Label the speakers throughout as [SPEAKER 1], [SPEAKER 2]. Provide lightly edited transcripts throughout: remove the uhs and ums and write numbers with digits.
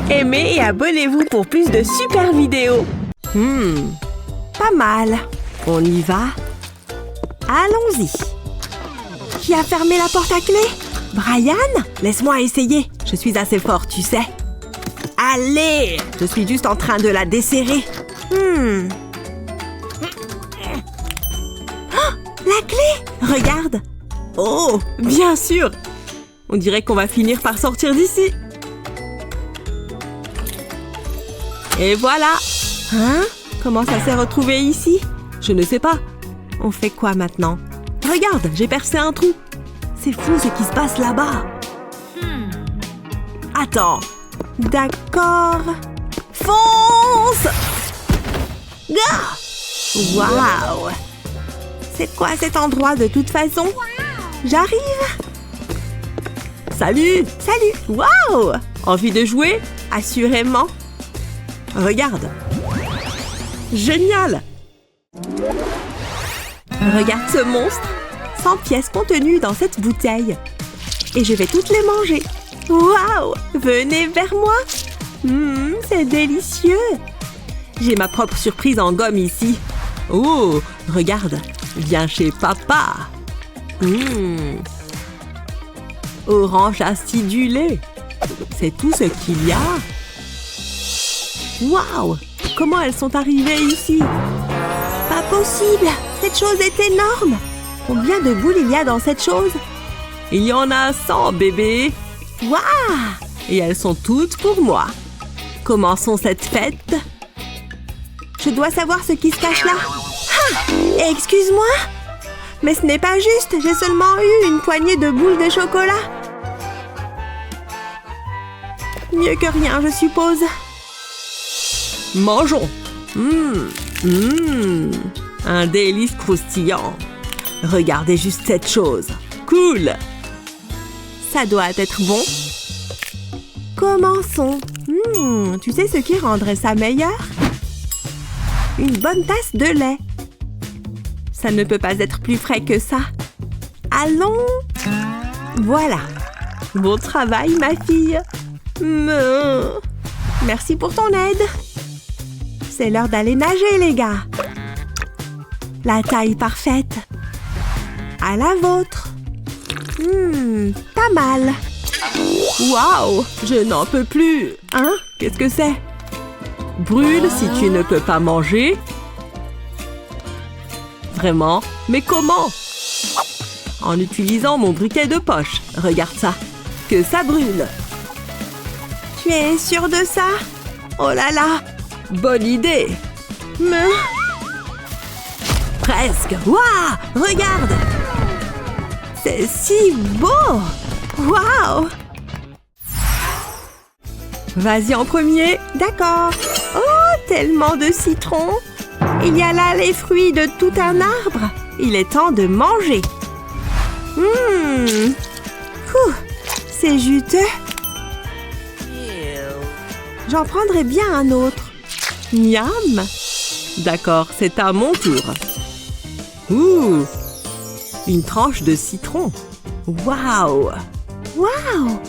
[SPEAKER 1] Aimez et abonnez-vous pour plus de super vidéos. Pas mal. On y va? Allons-y. Qui a fermé la porte à clé? Brian? Laisse-moi essayer. Je suis assez fort, tu sais. Allez! Je suis juste en train de la desserrer. Oh, la clé! Regarde! Oh, bien sûr! On dirait qu'on va finir par sortir d'ici. Et voilà! Hein? Comment ça s'est retrouvé ici? Je ne sais pas. On fait quoi maintenant? Regarde, j'ai percé un trou. C'est fou ce qui se passe là-bas. Attends. D'accord. Fonce! Ah! Waouh! C'est quoi cet endroit de toute façon? J'arrive! Salut! Salut! Waouh! Envie de jouer? Assurément! Regarde! Génial! Regarde ce monstre! 100 pièces contenues dans cette bouteille. Et je vais toutes les manger. Waouh! Venez vers moi! C'est délicieux! J'ai ma propre surprise en gomme ici. Oh! Regarde! Viens chez papa! Orange acidulé! C'est tout ce qu'il y a! Waouh! Comment elles sont arrivées ici? Pas possible! Cette chose est énorme! Combien de boules il y a dans cette chose? Il y en a 100, bébé! Waouh! Et elles sont toutes pour moi! Commençons cette fête! Je dois savoir ce qui se cache là! Ah! Excuse-moi! Mais ce n'est pas juste! J'ai seulement eu une poignée de boules de chocolat! Mieux que rien, je suppose! Mangeons! Un délice croustillant! Regardez juste cette chose! Cool! Ça doit être bon! Commençons! Tu sais ce qui rendrait ça meilleur? Une bonne tasse de lait! Ça ne peut pas être plus frais que ça! Allons! Voilà! Bon travail, ma fille! Merci pour ton aide! C'est l'heure d'aller nager, les gars! La taille parfaite! À la vôtre! Pas mal! Waouh! Je n'en peux plus! Hein? Qu'est-ce que c'est? Brûle si tu ne peux pas manger? Vraiment? Mais comment? En utilisant mon briquet de poche. Regarde ça! Que ça brûle! Tu es sûr de ça? Oh là là! Bonne idée! Presque! Waouh! Regarde! C'est si beau! Waouh! Vas-y en premier! D'accord! Oh, tellement de citron! Il y a là les fruits de tout un arbre! Il est temps de manger! C'est juteux! J'en prendrai bien un autre! Miam! D'accord, c'est à mon tour! Ouh! Une tranche de citron! Waouh! Waouh!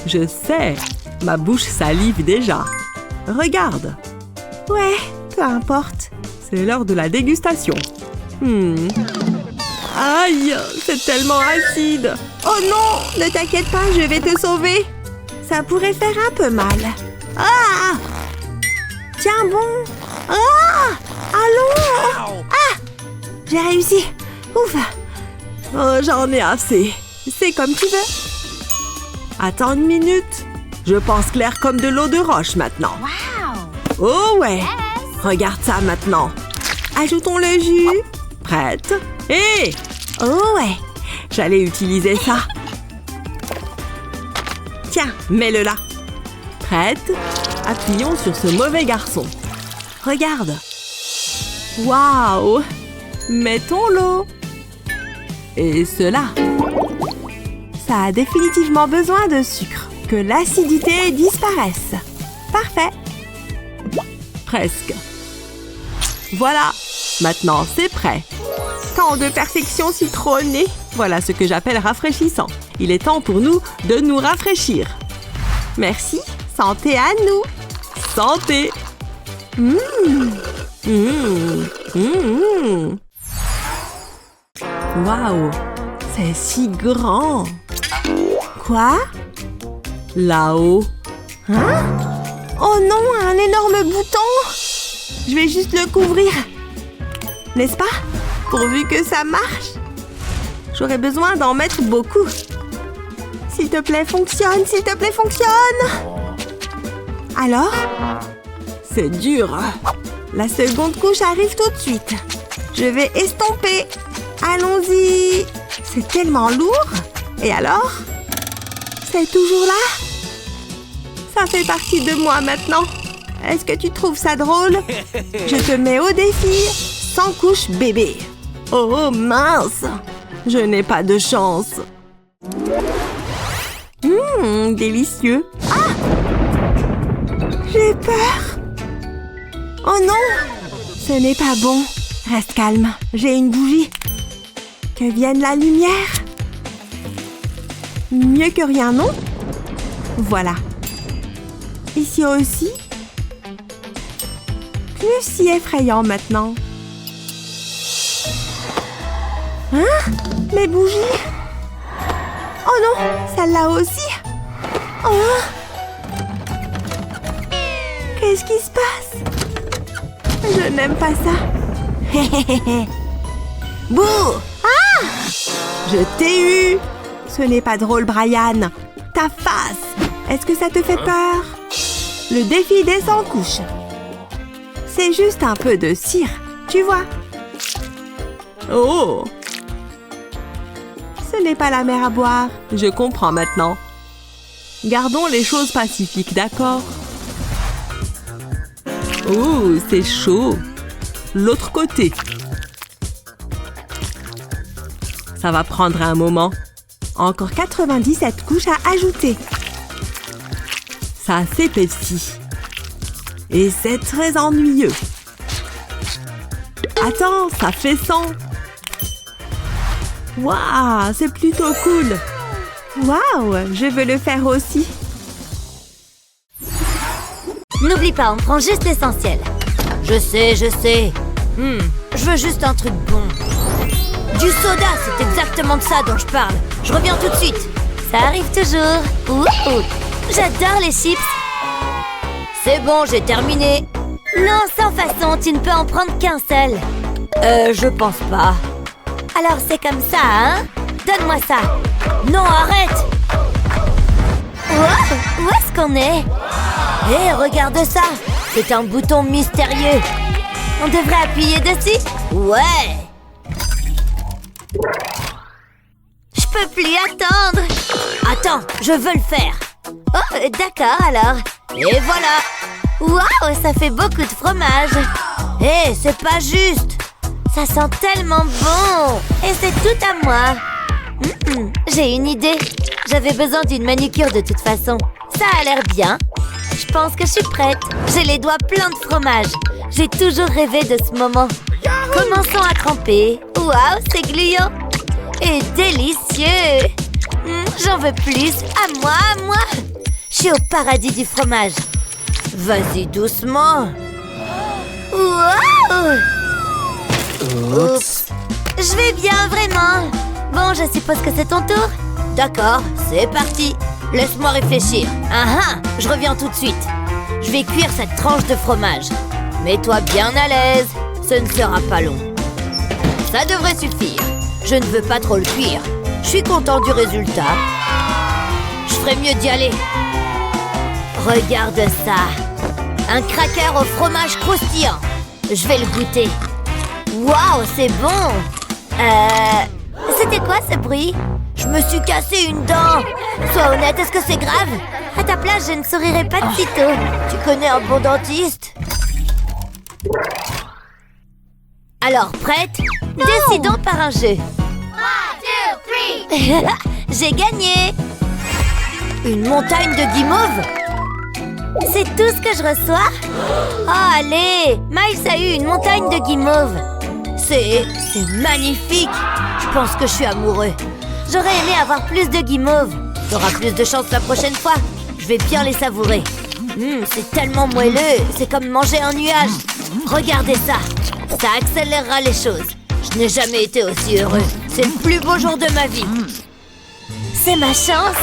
[SPEAKER 1] Je sais! Ma bouche salive déjà! Regarde! Ouais, peu importe! C'est l'heure de la dégustation! Aïe! C'est tellement acide! Oh non! Ne t'inquiète pas, je vais te sauver! Ça pourrait faire un peu mal! Ah! Tiens bon! Ah! Allons! Ah! J'ai réussi! Ouf! Oh, j'en ai assez! C'est comme tu veux! Attends une minute! Je pense clair comme de l'eau de roche maintenant! Oh ouais! Regarde ça maintenant! Ajoutons le jus! Prête? Hé! Oh ouais! J'allais utiliser ça! Tiens, mets-le là! Prête? Appuyons sur ce mauvais garçon! Regarde! Waouh! Mettons l'eau! Et cela! Ça a définitivement besoin de sucre! Que l'acidité disparaisse! Parfait! Presque! Voilà! Maintenant, c'est prêt! Tant de perfection citronnée! Voilà ce que j'appelle rafraîchissant! Il est temps pour nous de nous rafraîchir! Merci! Santé à nous.
[SPEAKER 2] Santé.
[SPEAKER 1] Waouh, c'est si grand. Quoi?
[SPEAKER 2] Là-haut.
[SPEAKER 1] Hein? Oh non, un énorme bouton. Je vais juste le couvrir. N'est-ce pas? Pourvu que ça marche. J'aurais besoin d'en mettre beaucoup. S'il te plaît, fonctionne. S'il te plaît, fonctionne. Alors?
[SPEAKER 2] C'est dur.
[SPEAKER 1] La seconde couche arrive tout de suite. Je vais estomper. Allons-y. C'est tellement lourd. Et alors? C'est toujours là? Ça fait partie de moi maintenant. Est-ce que tu trouves ça drôle? Je te mets au défi. 100 couches bébé. Oh mince! Je n'ai pas de chance. Délicieux. Ah! J'ai peur. Oh non! Ce n'est pas bon. Reste calme. J'ai une bougie. Que vienne la lumière. Mieux que rien, non? Voilà. Ici aussi. Plus si effrayant maintenant. Hein? Mes bougies? Oh non! Celle-là aussi? Oh! Qu'est-ce qui se passe? Je n'aime pas ça. Bouh! Ah! Je t'ai eu! Ce n'est pas drôle, Brian. Ta face! Est-ce que ça te fait peur? Le défi des 100 couches. C'est juste un peu de cire, tu vois.
[SPEAKER 2] Oh!
[SPEAKER 1] Ce n'est pas la mer à boire.
[SPEAKER 2] Je comprends maintenant. Gardons les choses pacifiques, d'accord? Oh, c'est chaud. L'autre côté. Ça va prendre un moment.
[SPEAKER 1] Encore 97 couches à ajouter.
[SPEAKER 2] Ça s'épaissit. Et c'est très ennuyeux. Attends, ça fait 100.
[SPEAKER 1] Waouh, c'est plutôt cool. Waouh, je veux le faire aussi.
[SPEAKER 3] N'oublie pas, on prend juste l'essentiel. Je sais. Je veux juste un truc bon. Du soda, c'est exactement de ça dont je parle. Je reviens tout de suite. Ça arrive toujours. Ouh, j'adore les chips. C'est bon, j'ai terminé. Non, sans façon, tu ne peux en prendre qu'un seul. Je pense pas. Alors c'est comme ça, hein? Donne-moi ça. Non, arrête. Wow, où est-ce qu'on est? Hé, regarde ça. C'est un bouton mystérieux. On devrait appuyer dessus? Ouais. Je peux plus attendre. Attends, je veux le faire. Oh, d'accord alors. Et voilà. Waouh, ça fait beaucoup de fromage. Hé, c'est pas juste. Ça sent tellement bon. Et c'est tout à moi. J'ai une idée. J'avais besoin d'une manucure de toute façon. Ça a l'air bien. Je pense que je suis prête. J'ai les doigts pleins de fromage. J'ai toujours rêvé de ce moment. Commençons à tremper. Waouh, c'est gluant. Et délicieux. J'en veux plus. À moi. Je suis au paradis du fromage. Vas-y doucement. Waouh! Oups. Je vais bien, vraiment. Bon, je suppose que c'est ton tour. D'accord, c'est parti. Laisse-moi réfléchir. Je reviens tout de suite. Je vais cuire cette tranche de fromage. Mets-toi bien à l'aise. Ce ne sera pas long. Ça devrait suffire. Je ne veux pas trop le cuire. Je suis content du résultat. Je ferais mieux d'y aller. Regarde ça. Un cracker au fromage croustillant. Je vais le goûter. Waouh, c'est bon. C'était quoi ce bruit? Je me suis cassé une dent. Sois honnête, est-ce que c'est grave? À ta place, je ne sourirais pas de sitôt. Tu connais un bon dentiste? Alors, prête? Décidons par un jeu. 1, 2, 3. J'ai gagné. Une montagne de guimauve? C'est tout ce que je reçois? Oh, allez! Miles a eu une montagne de guimauve. C'est magnifique. Je pense que je suis amoureux. J'aurais aimé avoir plus de guimauves. T'auras plus de chance la prochaine fois. Je vais bien les savourer. C'est tellement moelleux, c'est comme manger un nuage. Regardez ça, ça accélérera les choses. Je n'ai jamais été aussi heureux. C'est le plus beau jour de ma vie. C'est ma chance.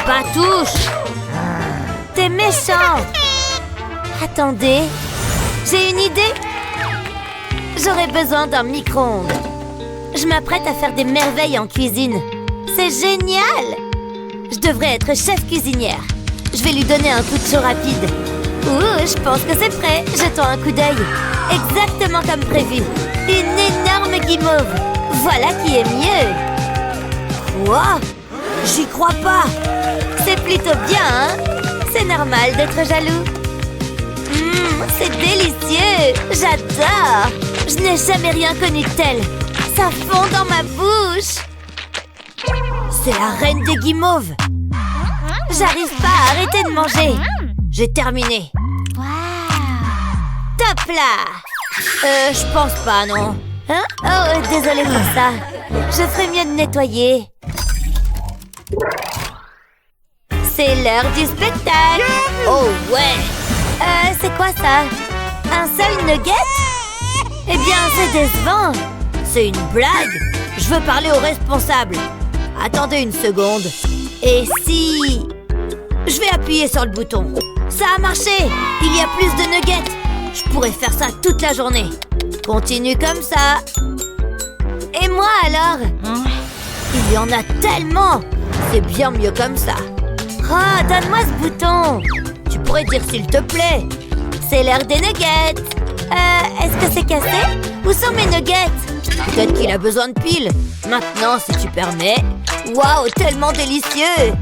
[SPEAKER 3] Pas touche. T'es méchant. Attendez, j'ai une idée. J'aurais besoin d'un micro-ondes. Je m'apprête à faire des merveilles en cuisine. C'est génial. Je devrais être chef cuisinière. Je vais lui donner un coup de chaud rapide. Ouh, je pense que c'est prêt. Jetons un coup d'œil. Exactement comme prévu. Une énorme guimauve. Voilà qui est mieux. Quoi? J'y crois pas. C'est plutôt bien, hein? C'est normal d'être jaloux. C'est délicieux. J'adore. Je n'ai jamais rien connu de tel. Ça fond dans ma bouche. C'est la reine des guimauves. J'arrive pas à arrêter de manger. J'ai terminé. Top là. Je pense pas, non. Hein? Oh, désolée pour ça. Je ferais mieux de nettoyer. C'est l'heure du spectacle. Oh ouais. C'est quoi ça? Un seul nugget? Eh bien, c'est décevant. C'est une blague. Je veux parler au responsable. Attendez une seconde. Et si... Je vais appuyer sur le bouton. Ça a marché. Il y a plus de nuggets. Je pourrais faire ça toute la journée. Continue comme ça. Et moi alors? Il y en a tellement. C'est bien mieux comme ça. Oh, donne-moi ce bouton. Tu pourrais dire s'il te plaît. C'est l'heure des nuggets. Est-ce que c'est cassé? Où sont mes nuggets? Peut-être qu'il a besoin de piles. Maintenant, si tu permets. Waouh, tellement délicieux.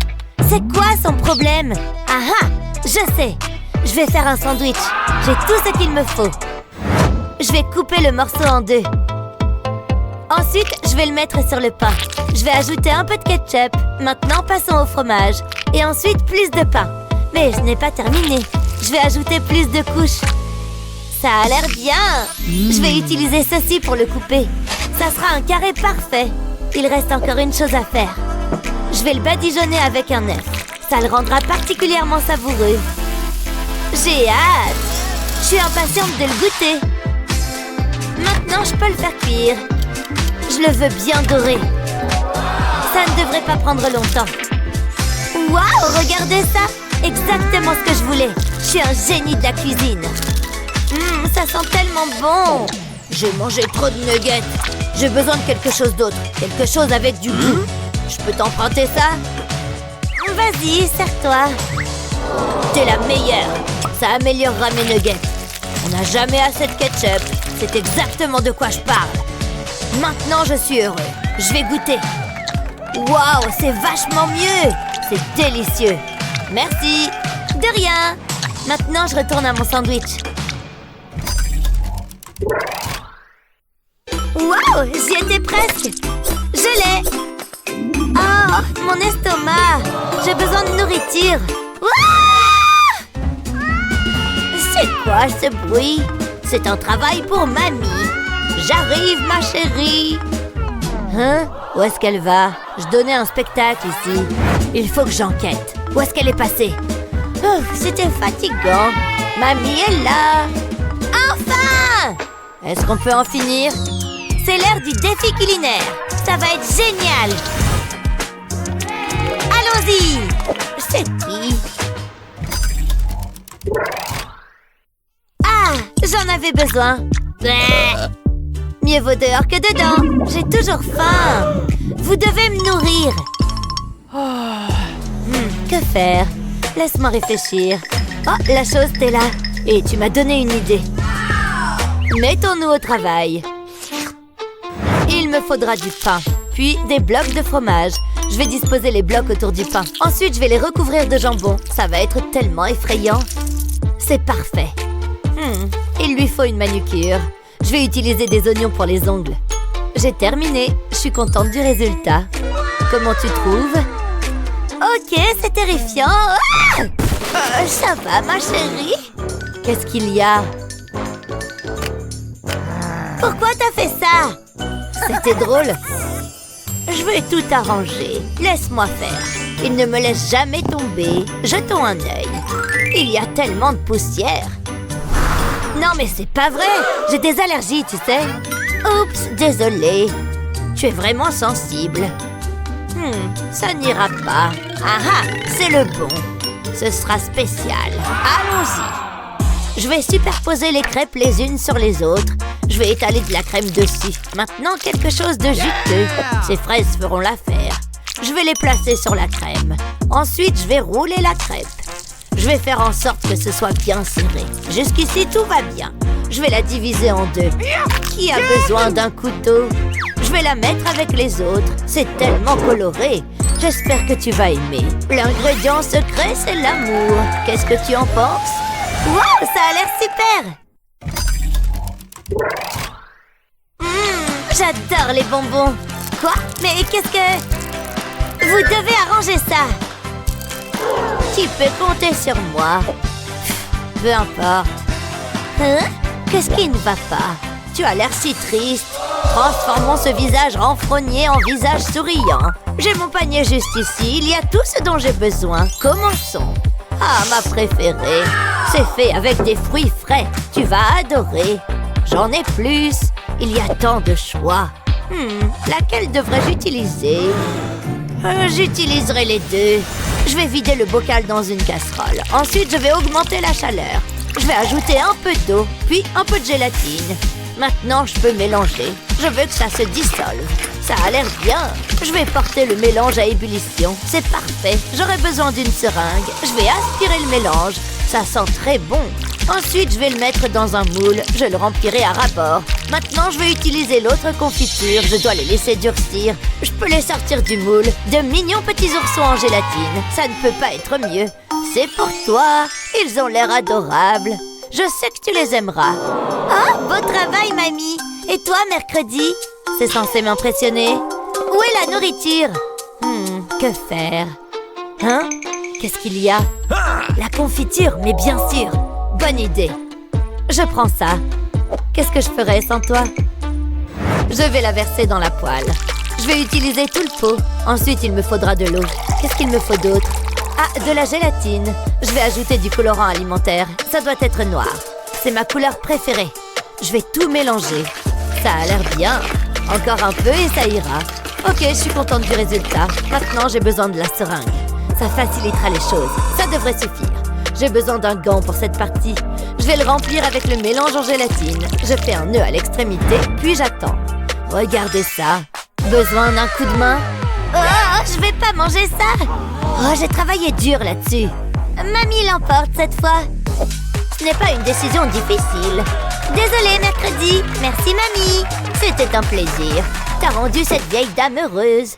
[SPEAKER 3] C'est quoi son problème? Ah, je sais. Je vais faire un sandwich. J'ai tout ce qu'il me faut. Je vais couper le morceau en deux. Ensuite, je vais le mettre sur le pain. Je vais ajouter un peu de ketchup. Maintenant, passons au fromage. Et ensuite, plus de pain. Mais je n'ai pas terminé. Je vais ajouter plus de couches. Ça a l'air bien. Je vais utiliser ceci pour le couper. Ça sera un carré parfait. Il reste encore une chose à faire. Je vais le badigeonner avec un œuf. Ça le rendra particulièrement savoureux. J'ai hâte. Je suis impatiente de le goûter. Maintenant, je peux le faire cuire. Je le veux bien doré. Ça ne devrait pas prendre longtemps. Waouh, regardez ça. Exactement ce que je voulais. Je suis un génie de la cuisine. Ça sent tellement bon. J'ai mangé trop de nuggets. J'ai besoin de quelque chose d'autre. Quelque chose avec du goût. Je peux t'emprunter ça? Vas-y, sers-toi. T'es la meilleure. Ça améliorera mes nuggets. On n'a jamais assez de ketchup. C'est exactement de quoi je parle. Maintenant, je suis heureux. Je vais goûter. Waouh, c'est vachement mieux. C'est délicieux. Merci. De rien. Maintenant, je retourne à mon sandwich. Waouh, j'y étais presque. Je l'ai. Oh, mon estomac. J'ai besoin de nourriture. Ouah! C'est quoi ce bruit? C'est un travail pour mamie. J'arrive, ma chérie. Hein? Où est-ce qu'elle va? Je donnais un spectacle ici. Il faut que j'enquête. Où est-ce qu'elle est passée? Oh, c'était fatigant. Mamie est là. Enfin! Est-ce qu'on peut en finir? C'est l'heure du défi culinaire. Ça va être génial. Allons-y. C'est qui? Ah, j'en avais besoin. Mieux vaut dehors que dedans. J'ai toujours faim. Vous devez me nourrir. Que faire? Laisse-moi réfléchir. Oh, la chose t'es là. Et tu m'as donné une idée. Mettons-nous au travail. Il me faudra du pain, puis des blocs de fromage. Je vais disposer les blocs autour du pain. Ensuite, je vais les recouvrir de jambon. Ça va être tellement effrayant. C'est parfait. Il lui faut une manucure. Je vais utiliser des oignons pour les ongles. J'ai terminé. Je suis contente du résultat. Comment tu trouves? Ok, c'est terrifiant. Ça va, ma chérie? Qu'est-ce qu'il y a? Pourquoi t'as fait ça? C'était drôle. Je vais tout arranger. Laisse-moi faire. Il ne me laisse jamais tomber. Jetons un œil. Il y a tellement de poussière. Non, mais c'est pas vrai. J'ai des allergies, tu sais. Oups, désolée. Tu es vraiment sensible. Ça n'ira pas. Ah ah, c'est le bon. Ce sera spécial. Allons-y. Je vais superposer les crêpes les unes sur les autres. Je vais étaler de la crème dessus. Maintenant, quelque chose de juteux. Ces fraises feront l'affaire. Je vais les placer sur la crème. Ensuite, je vais rouler la crêpe. Je vais faire en sorte que ce soit bien serré. Jusqu'ici, tout va bien. Je vais la diviser en deux. Qui a besoin d'un couteau? Je vais la mettre avec les autres. C'est tellement coloré. J'espère que tu vas aimer. L'ingrédient secret, c'est l'amour. Qu'est-ce que tu en penses? Wow, ça a l'air super! J'adore les bonbons. Quoi? Mais qu'est-ce que... Vous devez arranger ça. Tu peux compter sur moi. Peu importe. Hein? Qu'est-ce qui ne va pas? Tu as l'air si triste. Transformons ce visage renfrogné en visage souriant. J'ai mon panier juste ici. Il y a tout ce dont j'ai besoin. Commençons. Ah, ma préférée. C'est fait avec des fruits frais. Tu vas adorer. J'en ai plus. Il y a tant de choix. Laquelle devrais-je utiliser? J'utiliserai les deux. Je vais vider le bocal dans une casserole. Ensuite, je vais augmenter la chaleur. Je vais ajouter un peu d'eau, puis un peu de gélatine. Maintenant, je peux mélanger. Je veux que ça se dissolve. Ça a l'air bien. Je vais porter le mélange à ébullition. C'est parfait. J'aurai besoin d'une seringue. Je vais aspirer le mélange. Ça sent très bon. Ensuite, je vais le mettre dans un moule. Je le remplirai à ras-bord. Maintenant, je vais utiliser l'autre confiture. Je dois les laisser durcir. Je peux les sortir du moule. De mignons petits oursons en gélatine. Ça ne peut pas être mieux. C'est pour toi. Ils ont l'air adorables. Je sais que tu les aimeras. Oh, beau travail, mamie. Et toi, mercredi? C'est censé m'impressionner. Où est la nourriture? Que faire? Hein? Qu'est-ce qu'il y a? La confiture, mais bien sûr. Bonne idée. Je prends ça. Qu'est-ce que je ferais sans toi? Je vais la verser dans la poêle. Je vais utiliser tout le pot. Ensuite, il me faudra de l'eau. Qu'est-ce qu'il me faut d'autre? Ah, de la gélatine. Je vais ajouter du colorant alimentaire. Ça doit être noir. C'est ma couleur préférée. Je vais tout mélanger. Ça a l'air bien. Encore un peu et ça ira. Ok, je suis contente du résultat. Maintenant, j'ai besoin de la seringue. Ça facilitera les choses. Ça devrait suffire. J'ai besoin d'un gant pour cette partie. Je vais le remplir avec le mélange en gélatine. Je fais un nœud à l'extrémité, puis j'attends. Regardez ça. Besoin d'un coup de main? Oh, je vais pas manger ça. Oh, j'ai travaillé dur là-dessus. Mamie l'emporte cette fois. Ce n'est pas une décision difficile. Désolée, mercredi. Merci, mamie. C'était un plaisir. T'as rendu cette vieille dame heureuse.